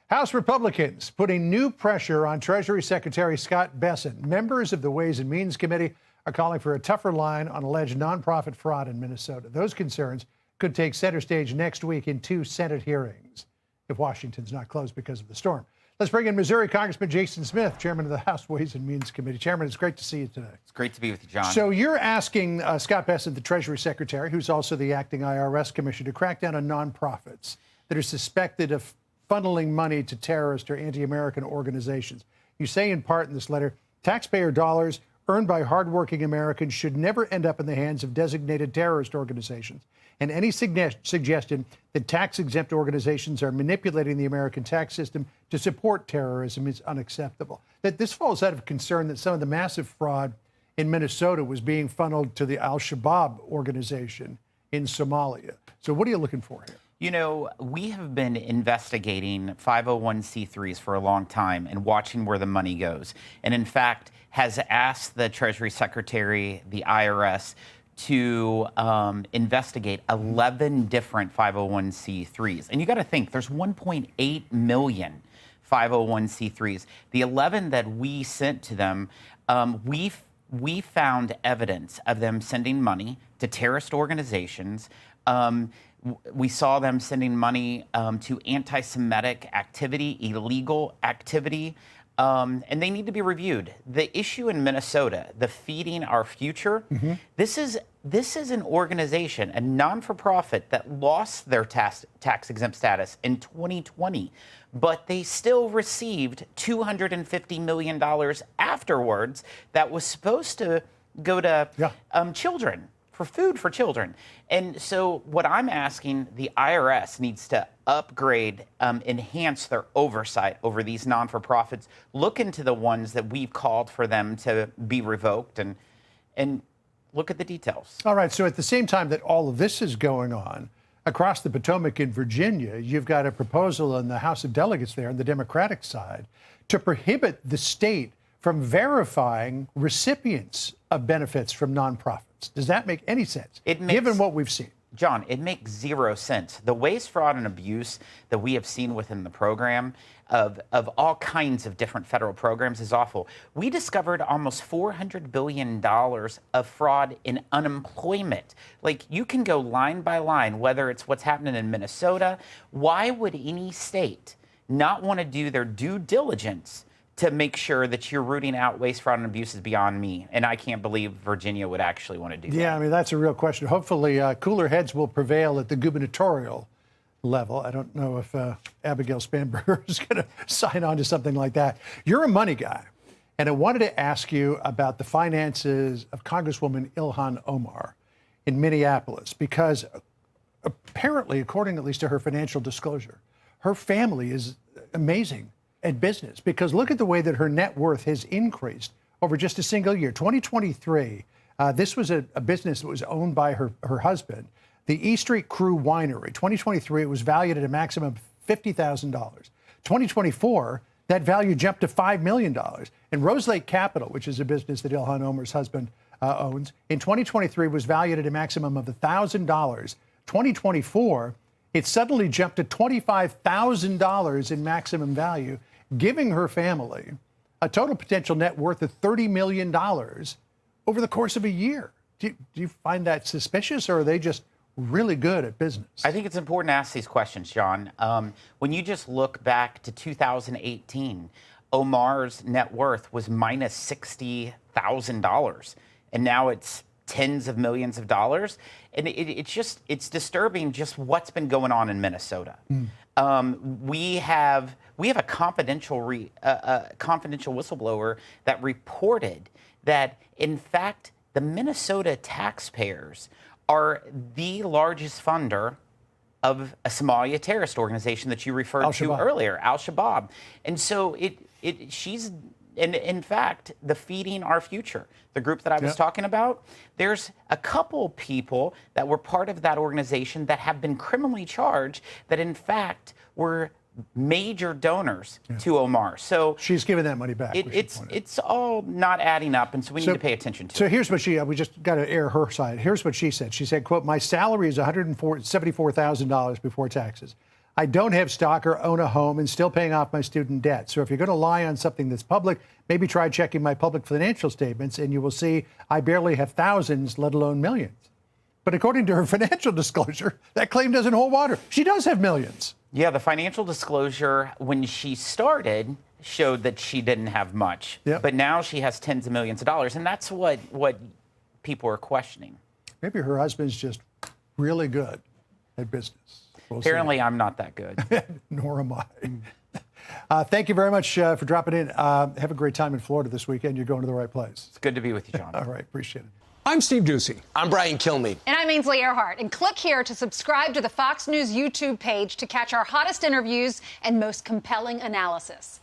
House Republicans putting new pressure on Treasury Secretary Scott Bessent. Members of the Ways and Means Committee are calling for a tougher line on alleged nonprofit fraud in Minnesota. Those concerns could take center stage next week in 2 Senate hearings if Washington's not closed because of the storm. Let's bring in Missouri Congressman Jason Smith, chairman of the House Ways and Means Committee. Chairman, it's great to see you today. It's great to be with you, John. So you're asking Scott Bessent, the Treasury Secretary, who's also the acting IRS commissioner, to crack down on nonprofits that are suspected of funneling money to terrorist or anti-American organizations. You say in part in this letter, taxpayer dollars earned by hardworking Americans should never end up in the hands of designated terrorist organizations. And any suggestion that tax-exempt organizations are manipulating the American tax system to support terrorism is unacceptable. That this falls out of concern that some of the massive fraud in Minnesota was being funneled to the Al-Shabaab organization in Somalia. So what are you looking for here? You know, we have been investigating 501c3s for a long time and watching where the money goes. And in fact, has asked the Treasury Secretary, the IRS, to investigate 11 different 501c3s. And you got to think, there's 1.8 million 501c3s. The 11 that we sent to them, we found evidence of them sending money to terrorist organizations. We saw them sending money to anti-Semitic activity, illegal activity, and they need to be reviewed. The issue in Minnesota, the Feeding Our Future, this is an organization, a non-for-profit that lost their tax-exempt status in 2020, but they still received $250 million afterwards that was supposed to go to children, for food for children. And so what I'm asking, the IRS needs to upgrade, enhance their oversight over these non-for-profits, look into the ones that we've called for them to be revoked, and look at the details. All right, so at the same time that all of this is going on, across the Potomac in Virginia, you've got a proposal in the House of Delegates there on the Democratic side to prohibit the state from verifying recipients of benefits from nonprofits. Does that make any sense, given what we've seen? John, it makes zero sense. The waste, fraud, and abuse that we have seen within the program of all kinds of different federal programs is awful. We discovered almost $400 billion of fraud in unemployment. Like, you can go line by line, whether it's what's happening in Minnesota. Why would any state not want to do their due diligence to make sure that you're rooting out waste, fraud, and abuse is beyond me? And I can't believe Virginia would actually want to do that. Yeah, I mean, that's a real question. Hopefully, cooler heads will prevail at the gubernatorial level. I don't know if Abigail Spanberger is going to sign on to something like that. You're a money guy, and I wanted to ask you about the finances of Congresswoman Ilhan Omar in Minneapolis, because apparently, according at least to her financial disclosure, her family is amazing at business, because look at the way that her net worth has increased over just a single year. 2023, this was a business that was owned by her husband, the E Street Crew Winery. 2023, it was valued at a maximum of $50,000. 2024, that value jumped to $5 million. And Rose Lake Capital, which is a business that Ilhan Omar's husband owns, in 2023 was valued at a maximum of $1,000. 2024, it suddenly jumped to $25,000 in maximum value, giving her family a total potential net worth of $30 million over the course of a year. Do you find that suspicious, or are they just really good at business? I think it's important to ask these questions, John. When you just look back to 2018, Omar's net worth was minus $60,000, and now it's tens of millions of dollars. And it's disturbing just what's been going on in Minnesota. We have a confidential whistleblower that reported that, in fact, the Minnesota taxpayers are the largest funder of a Somalia terrorist organization that you referred to earlier, Al-Shabaab. And so and in fact, the Feeding Our Future, the group that I was talking about, there's a couple people that were part of that organization that have been criminally charged that, in fact, were major donors to Omar. So she's giving that money back. It's all not adding up, and so we need to pay attention to it. So here's what we just got to air her side. Here's what she said. She said, quote, "My salary is $174,000 before taxes. I don't have stock or own a home and still paying off my student debt. So if you're going to lie on something that's public, maybe try checking my public financial statements and you will see I barely have thousands, let alone millions. But according to her financial disclosure, that claim doesn't hold water. She does have millions. Yeah, the financial disclosure when she started showed that she didn't have much. Yep. But now she has tens of millions of dollars, and that's what people are questioning. Maybe her husband's just really good at business. We'll see. Apparently, I'm not that good. Nor am I. Thank you very much for dropping in. Have a great time in Florida this weekend. You're going to the right place. It's good to be with you, John. All right, appreciate it. I'm Steve Doocy. I'm Brian Kilmeade. And I'm Ainsley Earhart. And click here to subscribe to the Fox News YouTube page to catch our hottest interviews and most compelling analysis.